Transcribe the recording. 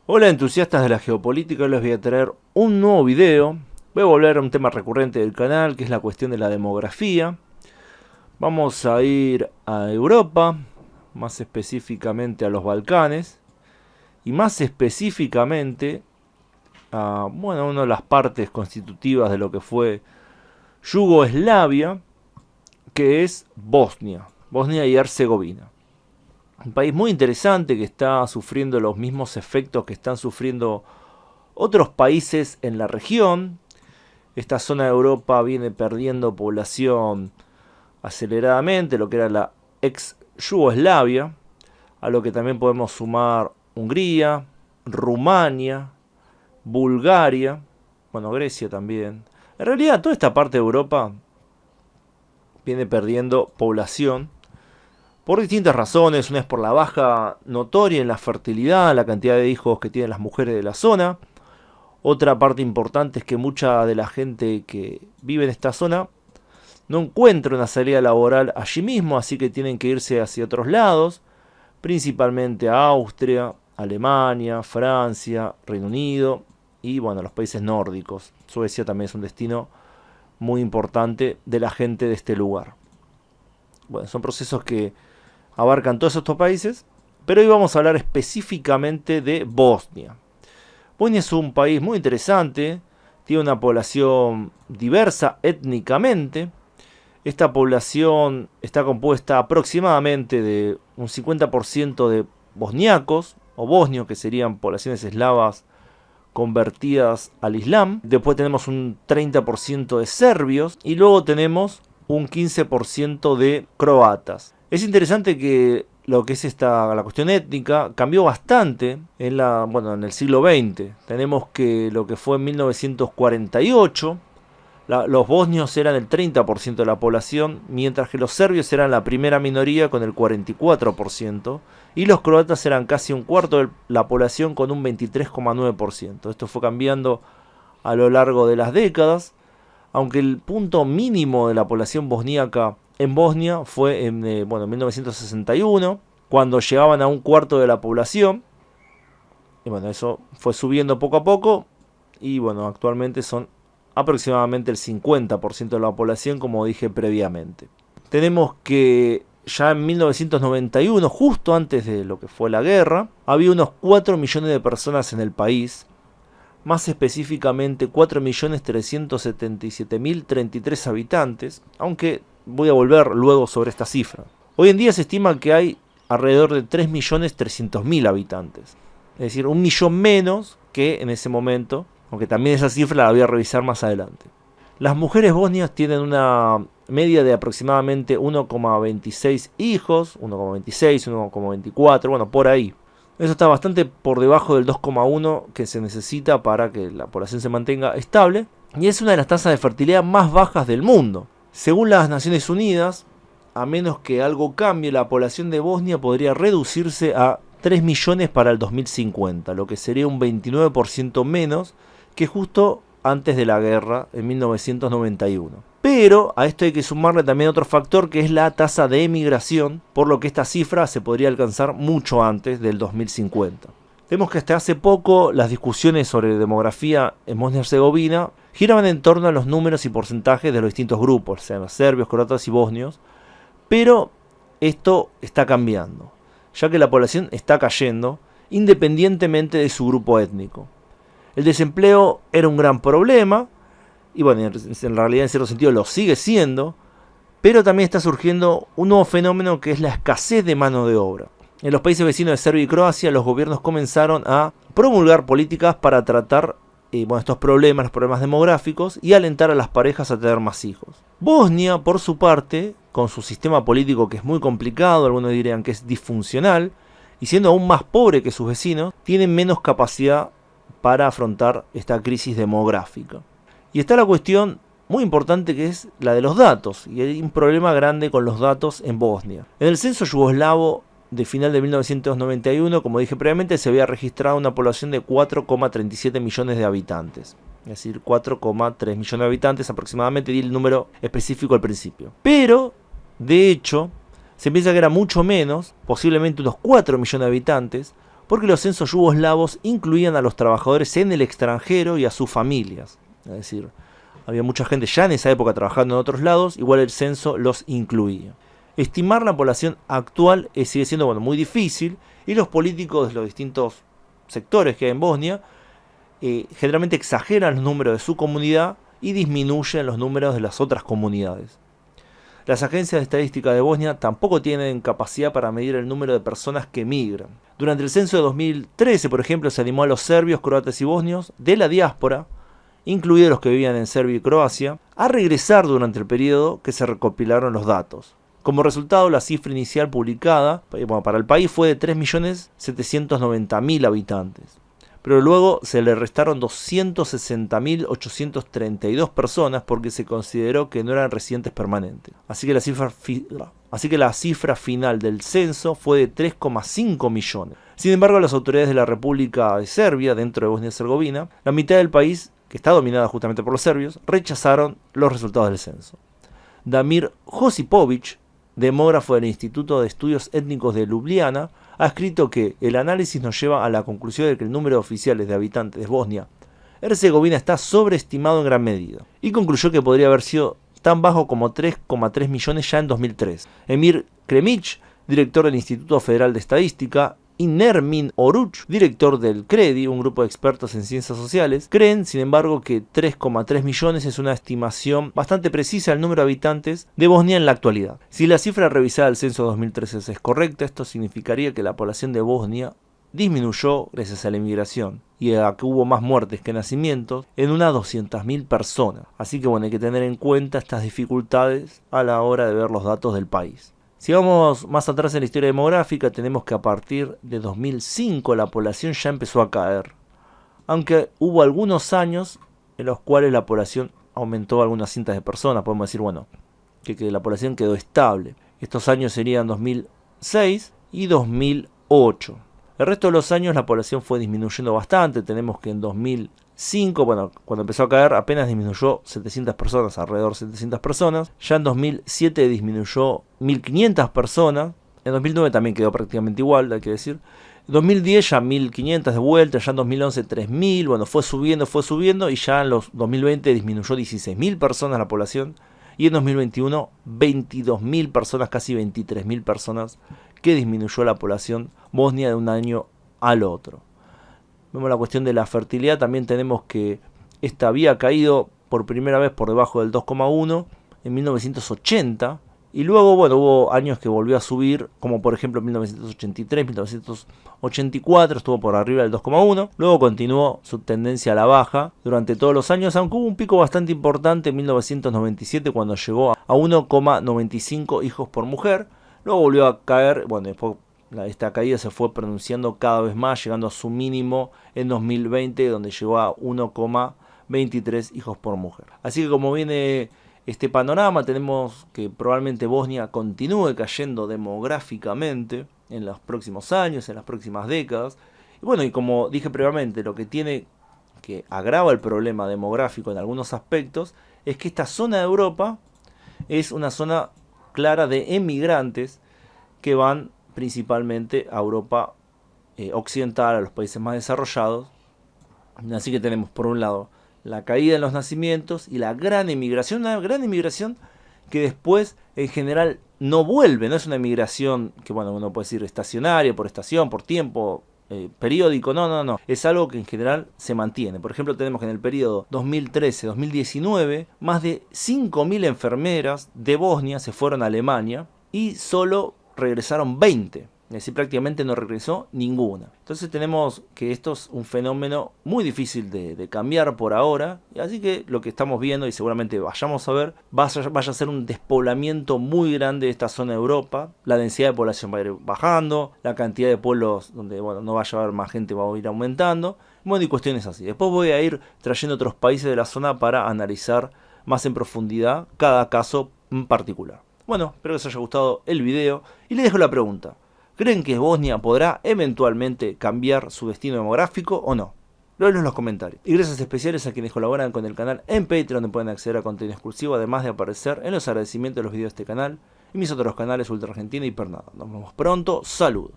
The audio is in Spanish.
Hola entusiastas de la geopolítica, hoy les voy a traer un nuevo video. Voy a volver a un tema recurrente del canal, que es la cuestión de la demografía. Vamos a ir a Europa, más específicamente a los Balcanes, y más específicamente a una de las partes constitutivas de lo que fue Yugoslavia, que es Bosnia y Herzegovina. Un país muy interesante que está sufriendo los mismos efectos que están sufriendo otros países en la región. Esta zona de Europa viene perdiendo población aceleradamente, lo que era la ex Yugoslavia, a lo que también podemos sumar Hungría, Rumania, Bulgaria, Grecia también. En realidad toda esta parte de Europa viene perdiendo población por distintas razones. Una es por la baja notoria en la fertilidad, la cantidad de hijos que tienen las mujeres de la zona. Otra parte importante es que mucha de la gente que vive en esta zona no encuentra una salida laboral allí mismo, así que tienen que irse hacia otros lados, principalmente a Austria, Alemania, Francia, Reino Unido y los países nórdicos. Suecia también es un destino muy importante de la gente de este lugar. Son procesos que abarcan todos estos países, pero hoy vamos a hablar específicamente de Bosnia. Bosnia es un país muy interesante, tiene una población diversa étnicamente. Esta población está compuesta aproximadamente de un 50% de bosniacos o bosnios, que serían poblaciones eslavas convertidas al Islam. Después tenemos un 30% de serbios y luego tenemos un 15% de croatas. Es interesante que lo que es la cuestión étnica cambió bastante en el siglo XX. Tenemos que lo que fue en 1948, los bosnios eran el 30% de la población, mientras que los serbios eran la primera minoría con el 44%, y los croatas eran casi un cuarto de la población con un 23,9%. Esto fue cambiando a lo largo de las décadas, aunque el punto mínimo de la población bosníaca en Bosnia fue en 1961, cuando llegaban a un cuarto de la población. Y eso fue subiendo poco a poco, y actualmente son aproximadamente el 50% de la población, como dije previamente. Tenemos que ya en 1991, justo antes de lo que fue la guerra, había unos 4 millones de personas en el país, más específicamente 4.377.033 habitantes, aunque voy a volver luego sobre esta cifra. Hoy en día se estima que hay alrededor de 3.300.000 habitantes, es decir, 1 millón menos que en ese momento, aunque también esa cifra la voy a revisar más adelante. Las mujeres bosnias tienen una media de aproximadamente 1,26 hijos, 1,26, 1,24, por ahí. Eso está bastante por debajo del 2,1 que se necesita para que la población se mantenga estable, y es una de las tasas de fertilidad más bajas del mundo. Según las Naciones Unidas, a menos que algo cambie, la población de Bosnia podría reducirse a 3 millones para el 2050, lo que sería un 29% menos que justo antes de la guerra, en 1991. Pero a esto hay que sumarle también otro factor, que es la tasa de emigración, por lo que esta cifra se podría alcanzar mucho antes del 2050. Vemos que hasta hace poco las discusiones sobre demografía en Bosnia y Herzegovina giraban en torno a los números y porcentajes de los distintos grupos, sean los serbios, croatas y bosnios, pero esto está cambiando, ya que la población está cayendo independientemente de su grupo étnico. El desempleo era un gran problema, y en realidad en cierto sentido lo sigue siendo, pero también está surgiendo un nuevo fenómeno, que es la escasez de mano de obra. En los países vecinos de Serbia y Croacia, los gobiernos comenzaron a promulgar políticas para tratar estos problemas, los problemas demográficos, y alentar a las parejas a tener más hijos. Bosnia, por su parte, con su sistema político que es muy complicado, algunos dirían que es disfuncional, y siendo aún más pobre que sus vecinos, tienen menos capacidad para afrontar esta crisis demográfica. Y está la cuestión muy importante, que es la de los datos, y hay un problema grande con los datos en Bosnia. En el censo yugoslavo de final de 1991, como dije previamente, se había registrado una población de 4,37 millones de habitantes. Es decir, 4,3 millones de habitantes aproximadamente, di el número específico al principio. Pero, de hecho, se piensa que era mucho menos, posiblemente unos 4 millones de habitantes, porque los censos yugoslavos incluían a los trabajadores en el extranjero y a sus familias. Es decir, había mucha gente ya en esa época trabajando en otros lados, igual el censo los incluía. Estimar la población actual sigue siendo muy difícil, y los políticos de los distintos sectores que hay en Bosnia generalmente exageran los números de su comunidad y disminuyen los números de las otras comunidades. Las agencias de estadística de Bosnia tampoco tienen capacidad para medir el número de personas que migran. Durante el censo de 2013, por ejemplo, se animó a los serbios, croatas y bosnios de la diáspora, incluidos los que vivían en Serbia y Croacia, a regresar durante el periodo que se recopilaron los datos. Como resultado, la cifra inicial publicada para el país fue de 3.790.000 habitantes. Pero luego se le restaron 260.832 personas porque se consideró que no eran residentes permanentes. Así que la cifra final del censo fue de 3,5 millones. Sin embargo, las autoridades de la República de Serbia, dentro de Bosnia y Herzegovina, la mitad del país, que está dominada justamente por los serbios, rechazaron los resultados del censo. Damir Josipović, demógrafo del Instituto de Estudios Étnicos de Ljubljana, ha escrito que el análisis nos lleva a la conclusión de que el número de oficiales de habitantes de Bosnia-Herzegovina está sobreestimado en gran medida, y concluyó que podría haber sido tan bajo como 3,3 millones ya en 2003. Emir Kremić, director del Instituto Federal de Estadística, y Nermin Oruç, director del CREDI, un grupo de expertos en ciencias sociales, creen, sin embargo, que 3,3 millones es una estimación bastante precisa del número de habitantes de Bosnia en la actualidad. Si la cifra revisada del censo 2013 es correcta, esto significaría que la población de Bosnia disminuyó gracias a la inmigración y a que hubo más muertes que nacimientos en unas 200.000 personas. Así que hay que tener en cuenta estas dificultades a la hora de ver los datos del país. Si vamos más atrás en la historia demográfica, tenemos que a partir de 2005 la población ya empezó a caer, aunque hubo algunos años en los cuales la población aumentó algunas cientos de personas. Podemos decir, que la población quedó estable. Estos años serían 2006 y 2008. El resto de los años la población fue disminuyendo bastante. Tenemos que en 2005, cuando empezó a caer, apenas disminuyó 700 personas, alrededor de 700 personas. Ya en 2007 disminuyó 1.500 personas. En 2009 también quedó prácticamente igual, hay que decir. En 2010 ya 1.500 de vuelta, ya en 2011 3.000, fue subiendo y ya en los 2020 disminuyó 16.000 personas la población. Y en 2021 22.000 personas, casi 23.000 personas, que disminuyó la población bosnia de un año al otro. Vemos la cuestión de la fertilidad, también tenemos que esta había caído por primera vez por debajo del 2,1 en 1980, y luego hubo años que volvió a subir, como por ejemplo 1983, 1984 estuvo por arriba del 2,1, luego continuó su tendencia a la baja durante todos los años, aunque hubo un pico bastante importante en 1997 cuando llegó a 1,95 hijos por mujer. Luego volvió a caer, después esta caída se fue pronunciando cada vez más, llegando a su mínimo en 2020, donde llegó a 1,23 hijos por mujer. Así que como viene este panorama, tenemos que probablemente Bosnia continúe cayendo demográficamente en los próximos años, en las próximas décadas. Y como dije previamente, lo que agrava el problema demográfico en algunos aspectos es que esta zona de Europa es una zona clara de emigrantes que van principalmente a Europa occidental, a los países más desarrollados. Así que tenemos por un lado la caída en los nacimientos y la gran emigración, una gran emigración que después en general no vuelve, no es una emigración que uno puede decir estacionaria, por estación, por tiempo, periódico, no, es algo que en general se mantiene. Por ejemplo, tenemos que en el periodo 2013-2019 más de 5.000 enfermeras de Bosnia se fueron a Alemania y solo regresaron 20. Es decir, prácticamente no regresó ninguna. Entonces tenemos que esto es un fenómeno muy difícil de cambiar por ahora. Así que lo que estamos viendo, y seguramente vayamos a ver, vaya a ser un despoblamiento muy grande de esta zona de Europa. La densidad de población va a ir bajando. La cantidad de pueblos donde no vaya a haber más gente va a ir aumentando. Y cuestiones así. Después voy a ir trayendo otros países de la zona para analizar más en profundidad cada caso en particular. Espero que les haya gustado el video y les dejo la pregunta. ¿Creen que Bosnia podrá eventualmente cambiar su destino demográfico o no? Lo leo en los comentarios. Y gracias especiales a quienes colaboran con el canal en Patreon, donde pueden acceder a contenido exclusivo, además de aparecer en los agradecimientos de los videos de este canal y mis otros canales Ultra Argentina y Pernada. Nos vemos pronto, saludos.